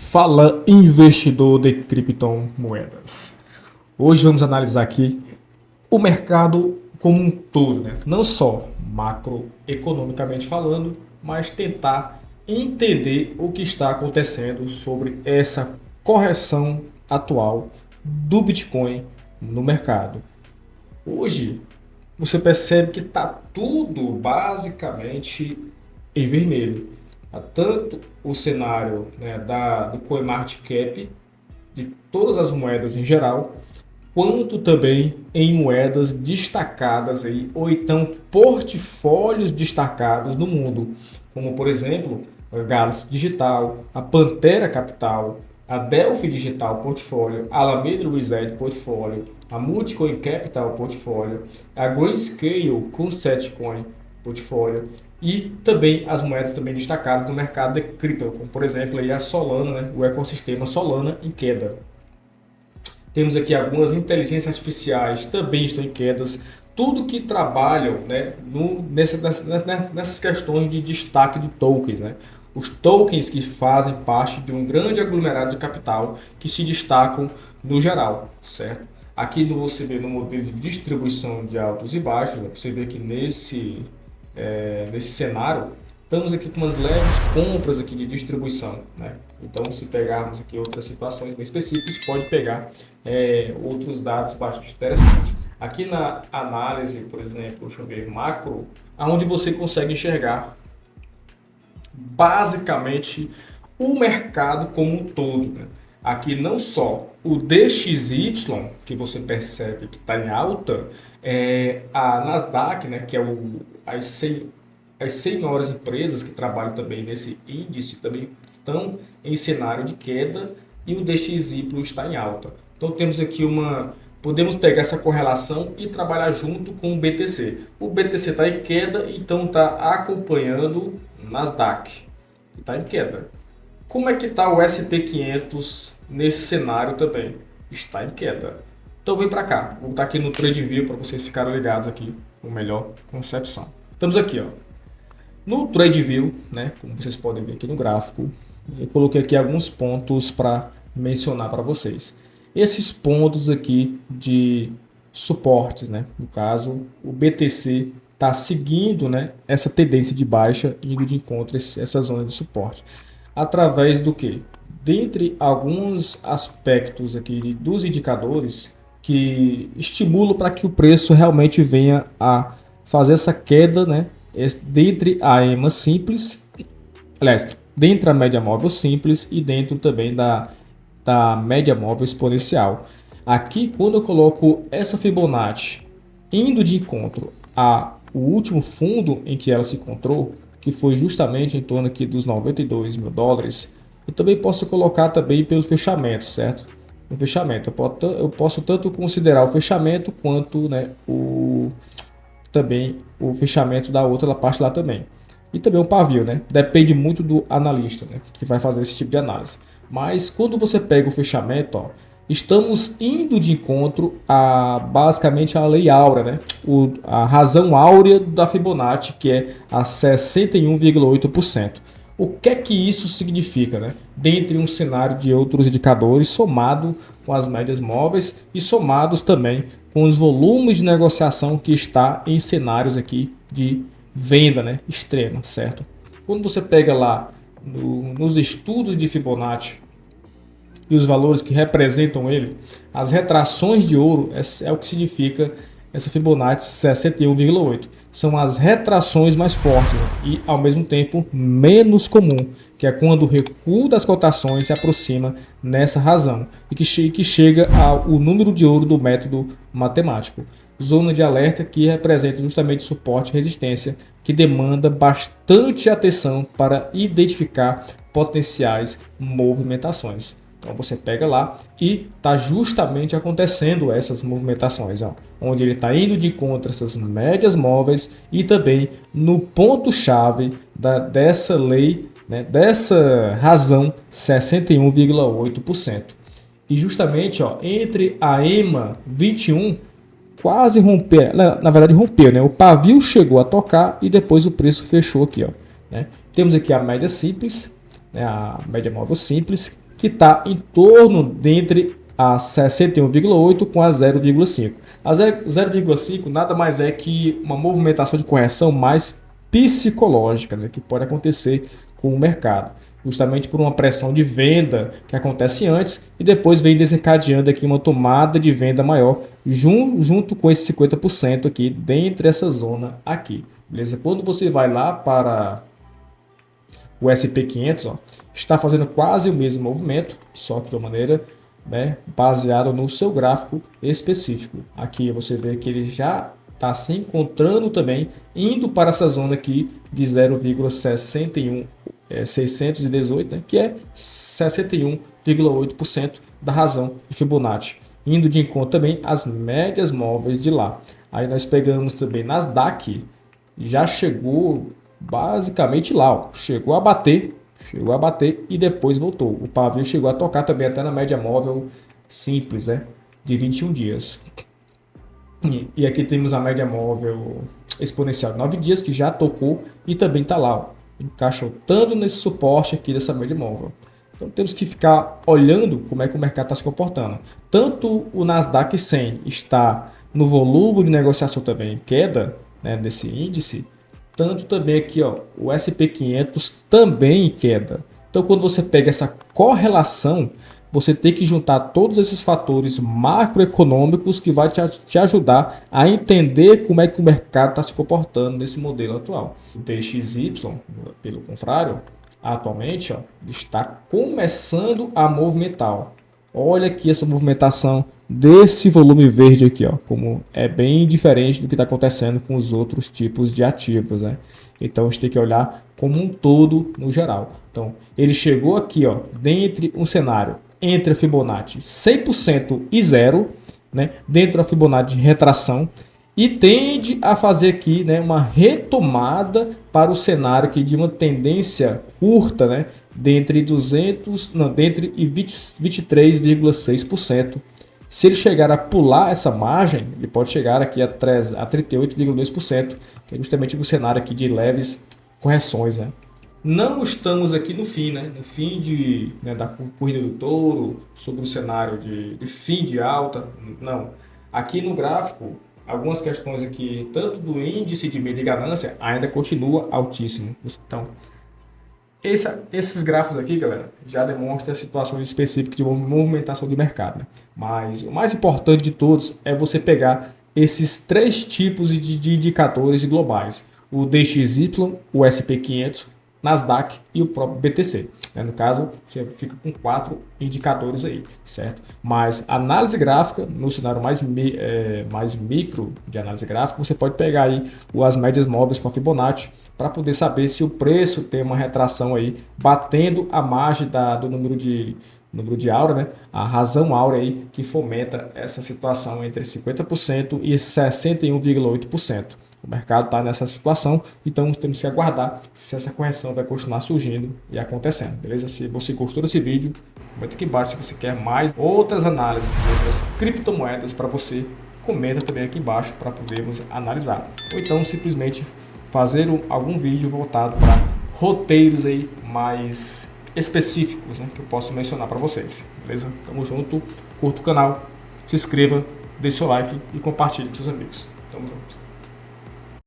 Fala, investidor de criptomoedas. Hoje vamos analisar aqui o mercado como um todo, né? Não só macroeconomicamente falando, mas tentar entender o que está acontecendo sobre essa correção atual do Bitcoin no mercado. Hoje você percebe que está tudo basicamente em vermelho. Tanto o cenário, né, do CoinMarketCap, de todas as moedas em geral, quanto também em moedas destacadas aí, ou então portfólios destacados no mundo, como por exemplo a Galaxy Digital, a Pantera Capital, a Delphi Digital Portfólio, a Alameda Reset Portfólio, a Multicoin Capital Portfólio, a Grayscale Concept Coin Portfólio e também as moedas também destacadas no mercado de cripto, como por exemplo aí a Solana, né, o ecossistema Solana em queda. Temos aqui algumas inteligências artificiais também estão em quedas, tudo que trabalham, né, nessas questões de destaque de tokens, né? Os tokens que fazem parte de um grande aglomerado de capital que se destacam no geral, certo? Aqui você vê no modelo de distribuição de altos e baixos, né? Você vê que nesse cenário, estamos aqui com umas leves compras aqui de distribuição, né? Então, se pegarmos aqui outras situações bem específicas, pode pegar outros dados bastante interessantes. Aqui na análise, por exemplo, deixa eu ver, macro, aonde você consegue enxergar basicamente o mercado como um todo, né? Aqui não só o DXY, que você percebe que está em alta, a Nasdaq, né, que é as 100 maiores empresas que trabalham também nesse índice, também estão em cenário de queda e o DXY está em alta. Então temos aqui podemos pegar essa correlação e trabalhar junto com o BTC. O BTC está em queda, então está acompanhando o Nasdaq, que está em queda. Como é que está o SP500 nesse cenário também? Está em queda. Então vem para cá, vou botar aqui no TradingView para vocês ficarem ligados aqui com melhor concepção. Estamos aqui, ó, no TradingView, né? Como vocês podem ver aqui no gráfico, eu coloquei aqui alguns pontos para mencionar para vocês. Esses pontos aqui de suportes, né? No caso, o BTC está seguindo, né, essa tendência de baixa, indo de encontro a essa zona de suporte. Através do que? Dentre alguns aspectos aqui dos indicadores que estimulam para que o preço realmente venha a fazer essa queda, né? Dentre a EMA simples, aliás, dentre a média móvel simples e dentro também da média móvel exponencial. Aqui, quando eu coloco essa Fibonacci indo de encontro ao último fundo em que ela se encontrou, que foi justamente em torno aqui dos 92 mil dólares, eu também posso colocar também pelo fechamento, certo? No fechamento, eu posso tanto considerar o fechamento quanto, né, também o fechamento da outra parte lá também. E também o pavio, né? Depende muito do analista, né, que vai fazer esse tipo de análise. Mas quando você pega o fechamento, ó, estamos indo de encontro a basicamente a lei áurea, né? A razão áurea da Fibonacci, que é a 61,8%. O que é que isso significa, né? Dentre um cenário de outros indicadores, somado com as médias móveis e somados também com os volumes de negociação que está em cenários aqui de venda, né, extrema, certo? Quando você pega lá nos estudos de Fibonacci e os valores que representam ele, as retrações de ouro é o que significa essa Fibonacci 61,8. São as retrações mais fortes, né? E ao mesmo tempo menos comum, que é quando o recuo das cotações se aproxima nessa razão e que chega ao número de ouro do método matemático. Zona de alerta que representa justamente suporte e resistência, que demanda bastante atenção para identificar potenciais movimentações. Então você pega lá e está justamente acontecendo essas movimentações, ó, onde ele está indo de encontro a essas médias móveis e também no ponto-chave dessa lei, né, dessa razão 61,8%. E justamente, ó, entre a EMA 21 quase romper, na verdade rompeu, né? O pavio chegou a tocar e depois o preço fechou aqui, ó, né? Temos aqui a média simples, né? A média móvel simples, que está em torno dentre a 61,8 com a 0,5. A 0,5 nada mais é que uma movimentação de correção mais psicológica, né, que pode acontecer com o mercado, justamente por uma pressão de venda que acontece antes e depois vem desencadeando aqui uma tomada de venda maior junto com esse 50% aqui dentro dessa zona aqui, beleza? Quando você vai lá para o SP500, ó, está fazendo quase o mesmo movimento, só que de uma maneira, né, baseado no seu gráfico específico. Aqui você vê que ele já está se encontrando também, indo para essa zona aqui de 0,61 618, né, que é 61,8% da razão de Fibonacci, indo de encontro também às médias móveis de lá. Aí nós pegamos também Nasdaq, já chegou basicamente lá, ó, chegou a bater e depois voltou. O pavio chegou a tocar também até na média móvel simples, né, de 21 dias. E aqui temos a média móvel exponencial de 9 dias que já tocou e também está lá, ó, encaixotando nesse suporte aqui dessa média móvel. Então temos que ficar olhando como é que o mercado está se comportando. Tanto o Nasdaq 100 está no volume de negociação também em queda, né, desse índice, tanto também aqui, ó, o SP500 também em queda. Então quando você pega essa correlação, você tem que juntar todos esses fatores macroeconômicos que vai te ajudar a entender como é que o mercado está se comportando nesse modelo atual. O DXY, pelo contrário, atualmente, ó, está começando a movimentar. Olha aqui essa movimentação desse volume verde aqui, ó, como é bem diferente do que está acontecendo com os outros tipos de ativos, né? Então a gente tem que olhar como um todo no geral. Então ele chegou aqui, ó, dentre um cenário entre a Fibonacci 100% e 0, né, dentro da Fibonacci de retração, e tende a fazer aqui, né, uma retomada para o cenário aqui de uma tendência curta, né, dentre 23,6%. Se ele chegar a pular essa margem, ele pode chegar aqui a 38,2%, que é justamente o cenário aqui de leves correções, né? Não estamos aqui no fim, né? No fim da corrida do touro, sobre o cenário de fim de alta, não. Aqui no gráfico, algumas questões aqui, tanto do índice de medo e ganância, ainda continua altíssimo. Então, esses gráficos aqui, galera, já demonstram situações específicas de movimentação de mercado, né? Mas o mais importante de todos é você pegar esses três tipos de indicadores globais: o DXY, o SP500, Nasdaq e o próprio BTC. No caso, você fica com 4 indicadores aí, certo? Mas análise gráfica, no cenário mais micro de análise gráfica, você pode pegar aí as médias móveis com a Fibonacci para poder saber se o preço tem uma retração aí, batendo a margem do número de áurea, né? A razão áurea aí que fomenta essa situação entre 50% e 61,8%. O mercado está nessa situação, então temos que aguardar se essa correção vai continuar surgindo e acontecendo, beleza? Se você gostou desse vídeo, comenta aqui embaixo se você quer mais outras análises de outras criptomoedas para você, comenta também aqui embaixo para podermos analisar. Ou então simplesmente fazer algum vídeo voltado para roteiros aí mais específicos, né, que eu posso mencionar para vocês, beleza? Tamo junto, curta o canal, se inscreva, deixe seu like e compartilhe com seus amigos. Tamo junto.